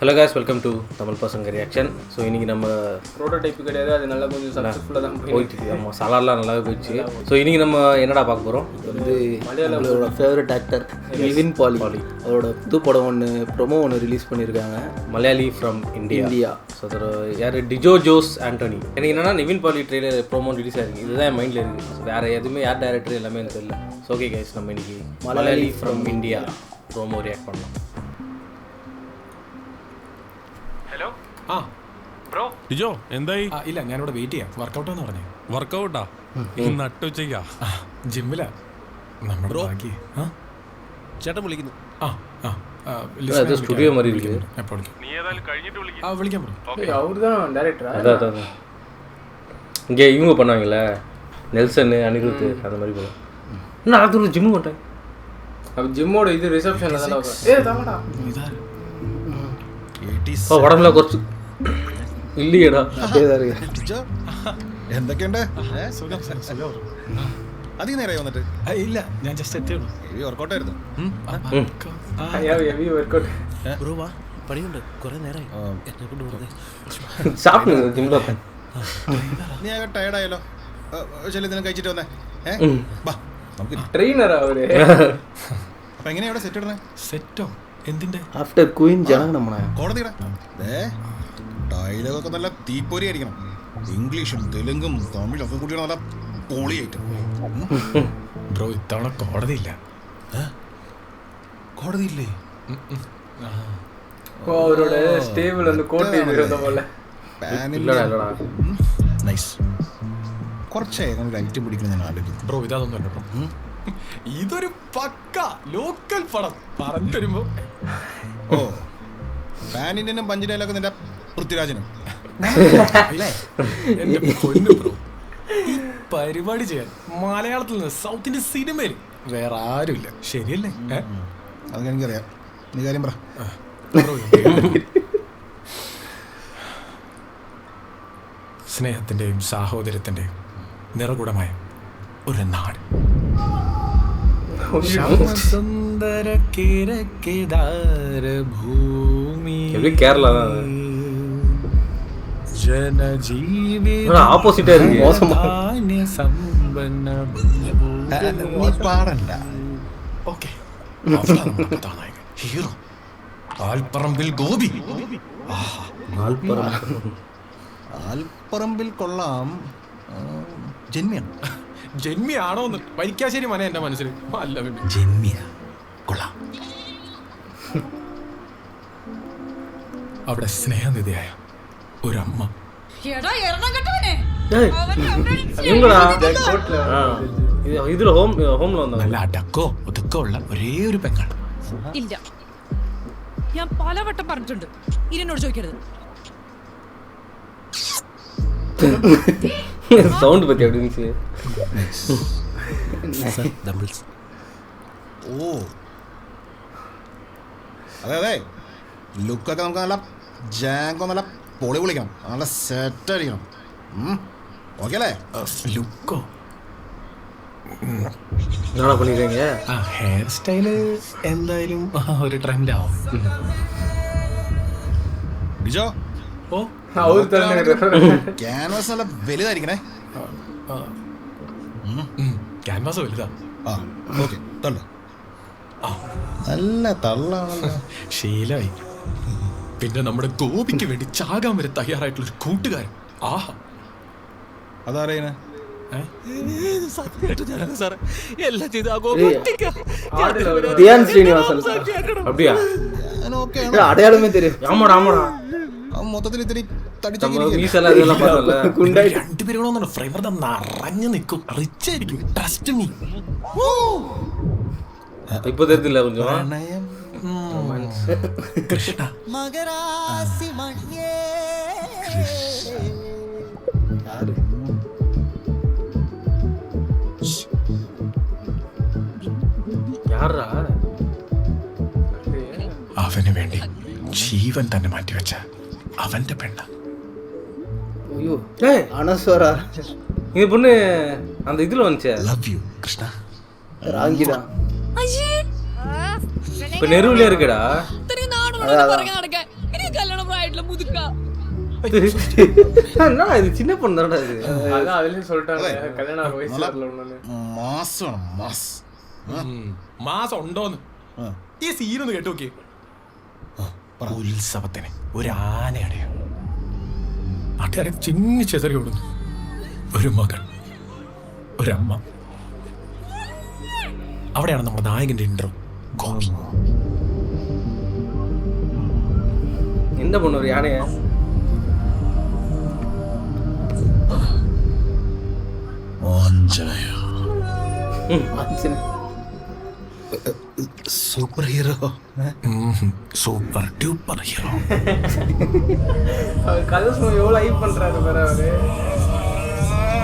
Hello guys, welcome to Tamil பசங்க reaction. So இன்றைக்கி நம்ம ப்ரோட்டோடைப் கிடையாது, அது நல்லா கொஞ்சம் சக்ஸஸ்ஃபுல்லாக தான் போயிட்டு ஆமாம், சலார்லாம் நல்லாவே போயிடுச்சு. ஸோ இன்றைக்கி நம்ம என்னடா பார்க்க போகிறோம்? வந்து மலையாளோட ஃபேவரட் ஆக்டர் நிவின் பாலி அவரோட புது படம் ஒன்று ப்ரொமோ ஒன்று ரிலீஸ் பண்ணியிருக்காங்க. Malayali from India. ஸோ அதோட யார்? டிஜோ ஜோஸ் ஆண்டோனி. எனக்கு என்னென்னா Nivin Pauly trailer promo release ஆகிருக்கு, இதுதான் என் மைண்டில் இருக்குது. வேறு எதுவுமே யார் டேரக்டர் எல்லாமே எனக்கு தெரியல. ஸோ ஓகே கைஸ், நம்ம இன்றைக்கி Malayali from India promo react பண்ணலாம். ഹലോ ആ ബ്രോ ടിജോ എന്തായി? ഇല്ല, ഞാനിവിടെ വെയിറ്റ് ചെയ്യാം. വർക്കൗട്ടാന്ന് പറഞ്ഞു. വർക്കൗട്ടാ? നട്ടുച്ചയ്ക്കാ? ജിമ്മിലാ നമ്മുടെ ബാക്കി. ചേട്ടൻ വിളിക്കുന്നു. സ്റ്റുഡിയോ மாதிரி இருக்கு. എപ്പോൾ വിളിക്കാം? നീ ഏതായാലും കഴിഞ്ഞിട്ട് വിളിക്കും. വിളിക്കാം ബ്രോ. அவர் தான் டேரக்டரா? அதான் இங்கே இவங்க பண்ணாங்கல்ல, நெல்சன் அனிருத் அந்த மாதிரி போல. நான் அது ஜிம்மு பண்ணிட்டேன். அப்போ ஜிம்மோட இது ரிசப்ஷனில் தான் தாங்கடா. ഉടമ്പല കുറച്ച് ഇല്ലടാ. എന്തൊക്കെയുണ്ട്? അധികം നേരമായി വന്നിട്ട്? ഇല്ല, ഞാൻ ജസ്റ്റ് എത്തിയുള്ളൂ. ഹെവി വർക്കൗട്ടായിരുന്നു. Heavy workout. ബ്രോ വാ, പണിയുണ്ട്, കുറെ നേരമായി എന്നെ കൊണ്ട് വെറുതെ. സാപ്പിടുന്നത് ജിമ്മിലൊക്കെ. നീ ആകെ ടയർഡായല്ലോ. ചെല്ലി ഇതിനെ കഴിച്ചിട്ട് വന്നേ. വാ നമുക്ക്. ട്രെയിനറാ അവര്. അപ്പൊ എങ്ങനെയാ അവിടെ സെറ്റ് ഇടണേ? സെറ്റോ? എന്തിന്റെ? ആഫ്റ്റർ ക്വീൻ ജനഗണമന കോടതിയുടെ ഡയലോഗൊക്കെ നല്ല തീപ്പൊരി ആയിരിക്കണം. ഇംഗ്ലീഷും തെലുങ്കും തമിഴും ഒക്കെ കൂടി നല്ല പൊളിയായിട്ട്. ബ്രോ, ഇത്തവണ കോടതിയില്ല. കോടതിയില്ലേ? அவரோட ஸ்டேபிள் வந்து கோட்டை இருந்த போல. നൈസ്. കുറച്ചേ അങ്ങനെ ഐറ്റം പിടിക്കണം ഞാൻ ആലോചിക്കുന്നു. ബ്രോ, ഇതൊന്നുമല്ല ബ്രോ. ഇതൊരു പക്ക ലോക്കൽ പടം പറഞ്ഞു വരുമ്പോ. ഓ, പാൻ ഇന്ത്യനും പഞ്ചിനയിലൊക്കെ നിന്റെ പൃഥ്വിരാജനും എന്റെ പൊന്നു ബ്രോ, ഈ പരിപാടി ചെയ്യാൻ മലയാളത്തിൽ നിന്ന് സൗത്ത് ഇന്ത്യൻ സിനിമയിൽ വേറെ ആരുമില്ല. ശരിയല്ലേ? അതൊക്കെ എനിക്കറിയാം. നീ കാര്യം പറ. സ്നേഹത്തിന്റെയും സാഹോദര്യത്തിന്റെയും നിറകുടമായ ഒരു നാട്. സുന്ദര കിഴക്കേദാര ഭൂമി കേരള ജനജീവിത ஆப்போசிட்டா இருக்கு. സമ്പന്ന നീ പാടണ്ട. ഓക്കെ, കഥാനായകൻ ഹീറോ ആൽപ്പറമ്പിൽ ഗോപി. ആൽപ്പറമ്പിൽ കൊള്ളാം. ജന്മിയാണ്. ജന്മിയാണോന്ന് വരിക്കാശ്ശേരി മന എന്റെ മനസ്സിൽ അല്ല. ജന്മിയ കൊള്ളാം. അവിടെ സ്നേഹനിധിയായ ഒരമ്മ. இதுல ஹோம்ல வந்தாங்க. നല്ല അടക്കോ ഒതുക്കോ ഉള്ള ഒരേ ഒരു പെങ്ങളാണ്. ഇല്ല, ഞാൻ പലവട്ടം പറഞ്ഞിട്ടുണ്ട്, ഇനിന്നോട് ചോദിക്കരുത്. സൗണ്ട് പറ്റി അവിടെ ഇരുந்துச்சு. ഓ, അതെ അതെ, ലുക്കൊക്കെ നമുക്ക് നല്ല ജാങ്കോ നല്ല പൊളി വിളിക്കണം, നല്ല സെറ്റ് അടിക്കണം. ഓക്കെ അല്ലേ? ലുക്കോ என்ன பண்ணிருக்கீங்க? ആ ഹെയർ സ്റ്റൈല് എന്തായാലും ഒരു ട്രെൻഡ് ആവും. ബിജോ, ഓ, அவர் തന്നെ ക്യാൻവാസ് നല്ല വലുതായിരിക്കണേ. ക്യാൻവാസ് വലുതാ. ആ ഓക്കെ, തള്ള നല്ല തള്ളാണല്ലോ. ശീലായി. പിന്നെ നമ്മുടെ ഗോപിക്ക് വേണ്ടി ചാകാൻ വരെ തയ്യാറായിട്ടുള്ളൊരു കൂട്ടുകാരൻ. ആഹാ, അതറിയണേ. தியான் ஸ்ரீனிவாசன் அப்படியா? ഞാൻ ഓക്കെ அடையாளமே தெரியும். ஆமாடா ஆமாடா, മൊത്തത്തിൽ ഇത്തിരി நம்ம மீசெல்லாம் இதெல்லாம் பார்த்தோம்ல. குண்டாய் രണ്ടുപേരും ഫ്ലേവർ നിറഞ്ഞു നിൽക്കും. റിച്ച് ആയിരിക്കും. Trust me. இப்போ தெரியுதுல்ல கொஞ்சம். പ്രണയം. കൃഷ്ണ யாரா? അവന് വേണ്ടി ജീവൻ തന്നെ മാറ്റിവെച്ച അവന്റെ പെണ്ണ. ஐயோ, அனஸ்வரா இந்த பொண்ணு அந்த இதுல வந்துச்சே. Love you Krishna. ராங்கிடா. இப்ப நெருவுல இருக்குடா. നടക്കാൻ ஒதுக்கா என்ன இது சின்ன பொண்ணு தானடா இது. அதான் அதுலயும் சொல்லிட்டாங்க கல்யாணம் ஆகிற வயசுல ஒண்ணு. മാസമാണ് മാസ് മാസം ഉണ്ടോന്ന് ഈ സീനൊന്ന് കേട്ടു നോക്കി. ഉത്സവത്തിന് ഒരു ആനയുടെ നാട്ടുകാരെ ചിങ്ങി ചെതറി ഓടുന്നു. ഒരു മകൾ, ഒരമ്മ. അവിടെയാണ് നമ്മുടെ നായകന്റെ ഇൻട്രോ. ഗോപി என்ன பொண்ணு ஒரு யானைய Anjaneya super hero super duper hero. அவர் கதை சொல்ல எவ்வளவு ஹைப் பண்றாரு பாரு அவரு.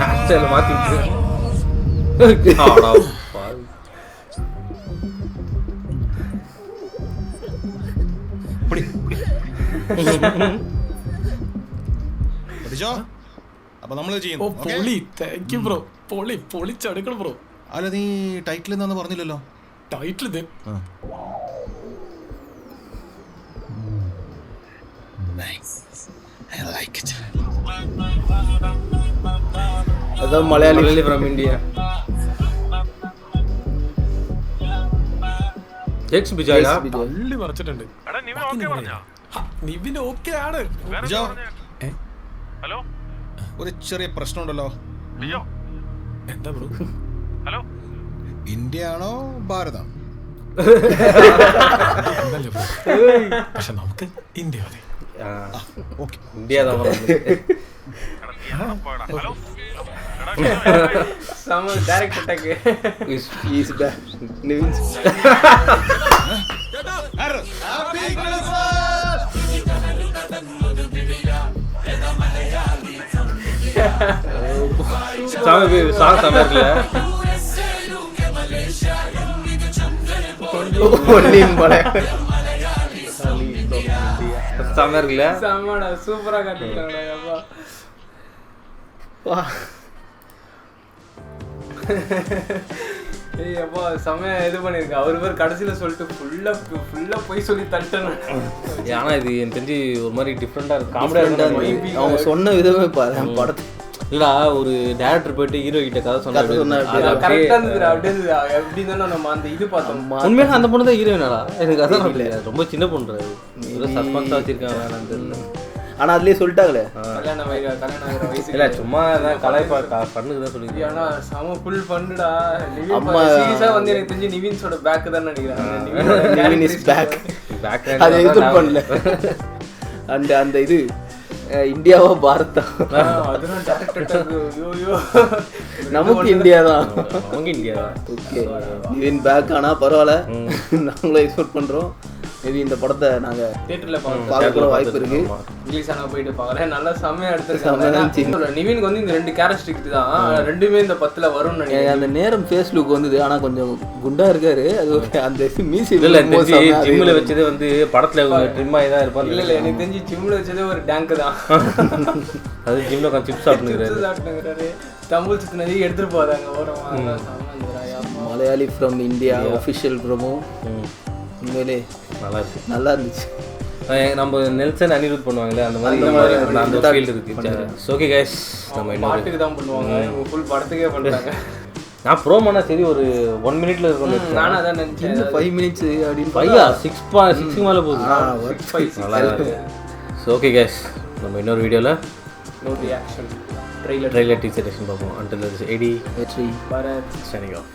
ஆக்சுவலா மாத்தி விட்டு ஆடா பாவி. പഠിച്ചോ അപ്പൊ നമ്മൾ ഓ ചെയ്യുന്നു പൊളി, താങ്ക് യു ബ്രോ. പൊളി പൊളിച്ചടുക്കണം ബ്രോ. അല്ല നീ ടൈറ്റിൽ എന്താന്ന് പറഞ്ഞില്ലല്ലോ. ടൈറ്റിൽ ഇത് அதான் மலையாளி ஃப்ரம் இந்தியா. എക്സ് ബിജായ പള്ളി മറച്ചിട്ടുണ്ട്. നിവിൻ ഓക്കെ ആണ്. ബിജോ, ഹലോ ഒരു ചെറിയ പ്രശ്നമുണ്ടല്ലോ. എന്താ ബ്രോ? ഹലോ ഇന്ത്യ ആണോ ഭാരതം? എന്തല്ലേ ബ്രോ? പക്ഷെ നമുക്ക് ഇന്ത്യ മതി. ഓക്കെ ഇന്ത്യ தான் ഹലോ சம direct attack. Is back. Nivin சாமி சாங் செம இருக்குல்ல. ஒன்னின் மலையாளி செம இருக்குல்ல. சமடா சூப்பரா காட்டிட்டாங்கடா அப்பா. ஏய் அப்பா செம இது பண்ணிருக்க. அவர் பேர் கடைசியில சொல்லிட்டு ஃபுல்லா போய் சொல்லி தட்டணும். ஆனா இது எனக்கு தெரிஞ்சு ஒரு மாதிரி டிஃப்ரெண்டா இருக்கு. காமெடியா இருக்கு. அவங்க சொன்ன விதமே பாரு படத்தை. இல்லடா ஒரு டைரக்டர் போயிட்டு ஹீரோ கிட்ட கதை சொன்னாரு. கரெக்டா இருந்தது. அப்படியே எப்படி இருந்தாலும் நம்ம அந்த இது பார்த்தோம். உண்மையாக அந்த பொண்ணு தான் ஹீரோயினாடா? எனக்கு அதான் இல்லையா, ரொம்ப சின்ன பொண்ணு. ஏதோ சஸ்பென்ஸா வச்சிருக்காங்க வேணாம் தெரியல. ஆனா அதுலயே சொல்லிட்டாங்களே கல்யாணம் ஆகிற வயசு இல்ல சும்மா தான் கலாய்ப்பா பண்ணுக்கு தான் சொல்லி. ஆனா செம ஃபுல் பண்ணுடா. அம்மா சீரியஸா வந்து எனக்கு தெரிஞ்சு நிவின்ஸோட பேக் தான் நினைக்கிறேன். Nivin is back. பேக் அதை எதிர்த்து பண்ணல. அந்த இது இந்தியாவா பாரதா? அதுதான் டைரக்டர். ஐயோ நமக்கு இந்தியா தான். அவங்க இந்தியா தான். ஓகே நிவின் பேக் ஆனா பரவாயில்ல. நாங்களும் எக்ஸ்பெக்ட் பண்றோம். மேபி இந்த படத்தை நாங்க தியேட்டர்ல பார்க்க கூட வாய்ப்பு இருக்கு. இங்கிலீஷ் ஆனா போயிட்டு பார்க்கறேன். நல்லா செம்மையா எடுத்துருக்காங்க. நிவினுக்கு வந்து இந்த 2 கேரக்டரிஸ்டிக் தான். ரெண்டுமே இந்த 10ல வரும்னு நினைக்கிறேன். அந்த நேரம் ஃபேஸ் லுக் வந்தது. ஆனா கொஞ்சம் குண்டா இருக்காரு. அது அந்த மீசி இல்ல ஜிம்ல வச்சதே வந்து படத்துல ட்ரிம் ஆகி தான் இருப்பாரு. இல்ல எனக்கு தெரிஞ்சு ஜிம்ல வச்சதே ஒரு டேங்க் தான். அது ஜிம்ல கொஞ்சம் சிப்ஸ் சாப்பிட்டுங்கிறாரு. தம்பூல் சுத்தினது எடுத்துட்டு போறாங்க ஓரமா. Malayali from India official promo உண்மையிலே நல்லா இருக்கு. நல்லா இருந்துச்சு. நம்ம நெல்சன் அனிருத் பண்ணுவாங்களே அந்த மாதிரி அந்த ஃபீல்டு இருக்கு. ஓகே கைஸ், நம்ம இன்னொரு பாட்டுக்கு தான் பண்ணுவாங்க. இவங்க ஃபுல் படத்துக்கே பண்றாங்க. நான் ப்ரோமோனா சரி ஒரு 1 மினிட்ல இருக்கணும். நானும் அதான் நினைச்சேன். 5 மினிட்ஸ் அப்படின்னு பையா 6 மேல போகுது. நல்லா இருக்கு. ஓகே கைஸ், நம்ம இன்னொரு வீடியோல no reaction trailer teaser section பார்ப்போம். until it's AD வெற்றி பரத் signing off.